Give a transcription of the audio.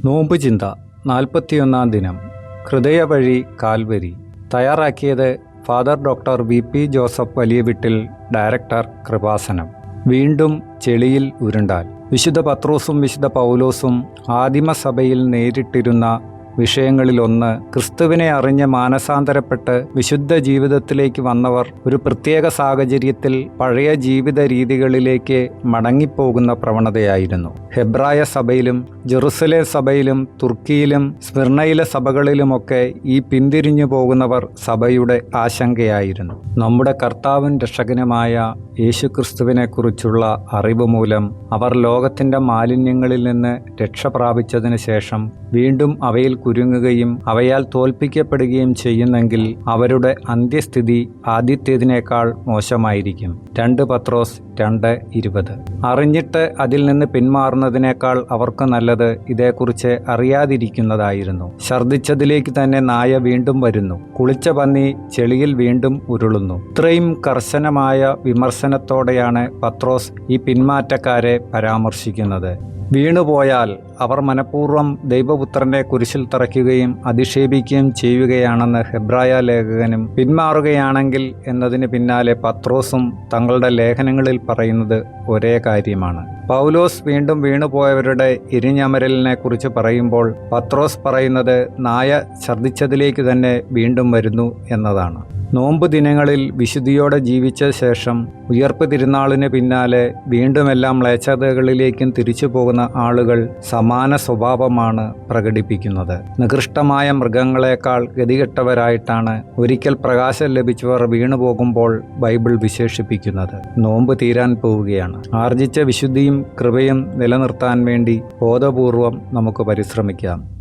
നോമ്പ് ചിന്ത 41 ദിനം. ഹൃദയവഴി കാൽവരി. തയ്യാറാക്കിയത് father doctor V P. Joseph Valiyavittil, director Krupasanam. വീണ്ടും ചെളിയിൽ ഉരുണ്ടാൽ. വിശുദ്ധ പത്രോസും വിശുദ്ധ പൗലോസും ആദിമസഭയിൽ നേരിട്ടിരുന്ന വിഷയങ്ങളിലൊന്ന്, ക്രിസ്തുവിനെ അറിഞ്ഞ് മാനസാന്തരപ്പെട്ട് വിശുദ്ധ ജീവിതത്തിലേക്ക് വന്നവർ ഒരു പ്രത്യേക സാഹചര്യത്തിൽ പഴയ ജീവിത രീതികളിലേക്ക് മടങ്ങിപ്പോകുന്ന പ്രവണതയായിരുന്നു. ഹെബ്രായ സഭയിലും ജെറുസലേം സഭയിലും തുർക്കിയിലും സ്മിർണയിലെ സഭകളിലുമൊക്കെ ഈ പിന്തിരിഞ്ഞു പോകുന്നവർ സഭയുടെ ആശങ്കയായിരുന്നു. നമ്മുടെ കർത്താവും രക്ഷകനുമായ യേശുക്രിസ്തുവിനെക്കുറിച്ചുള്ള അറിവ് മൂലം അവർ ലോകത്തിൻ്റെ മാലിന്യങ്ങളിൽ നിന്ന് രക്ഷ പ്രാപിച്ചതിന് ശേഷം വീണ്ടും അവയിൽ കുരുങ്ങുകയും അവയാൽ തോൽപ്പിക്കപ്പെടുകയും ചെയ്യുന്നെങ്കിൽ അവരുടെ അന്ത്യസ്ഥിതി ആദ്യത്തേതിനേക്കാൾ മോശമായിരിക്കും. 2 പത്രോസ് 2:20. അറിഞ്ഞിട്ട് അതിൽ നിന്ന് പിന്മാറുന്നതിനേക്കാൾ അവർക്ക് നല്ലത് ഇതേക്കുറിച്ച് അറിയാതിരിക്കുന്നതായിരുന്നു. ഛർദ്ദിച്ചതിലേക്ക് തന്നെ നായ വീണ്ടും വരുന്നു. കുളിച്ച പന്നി ചെളിയിൽ വീണ്ടും ഉരുളുന്നു. ഇത്രയും കർശനമായ വിമർശനത്തോടെയാണ് പത്രോസ് ഈ പിന്മാറ്റക്കാരെ പരാമർശിക്കുന്നത്. വീണുപോയാൽ അവർ മനഃപൂർവ്വം ദൈവപുത്രനെ കുരിശിൽ തറയ്ക്കുകയും അധിക്ഷേപിക്കുകയും ചെയ്യുകയാണെന്ന് ഹെബ്രായ ലേഖകനും, പിന്മാറുകയാണെങ്കിൽ എന്നതിന് പിന്നാലെ പത്രോസും തങ്ങളുടെ ലേഖനങ്ങളിൽ പറയുന്നത് ഒരേ കാര്യമാണ്. പൗലോസ് വീണ്ടും വീണുപോയവരുടെ ഇരിഞ്ഞമരലിനെ കുറിച്ച് പറയുമ്പോൾ പത്രോസ് പറയുന്നത് നായ ഛർദ്ദിച്ചതിലേക്ക് തന്നെ വീണ്ടും വരുന്നു എന്നതാണ്. നോമ്പ് ദിനങ്ങളിൽ വിശുദ്ധിയോടെ ജീവിച്ച ശേഷം ഉയർപ്പ് തിരുനാളിന് പിന്നാലെ വീണ്ടും എല്ലാ മ്ലേച്ഛതകളിലേക്കും തിരിച്ചു പോകുന്ന ആളുകൾ സമാന സ്വഭാവമാണ് പ്രകടിപ്പിക്കുന്നത്. നികൃഷ്ടമായ മൃഗങ്ങളെക്കാൾ ഗതികെട്ടവരായിട്ടാണ് ഒരിക്കൽ പ്രകാശം ലഭിച്ചവർ വീണുപോകുമ്പോൾ ബൈബിൾ വിശേഷിപ്പിക്കുന്നത്. നോമ്പ് തീരാൻ പോവുകയാണ്. ആർജിച്ച വിശുദ്ധിയും കൃപയും നിലനിർത്താൻ വേണ്ടി ബോധപൂർവം നമുക്ക് പരിശ്രമിക്കാം.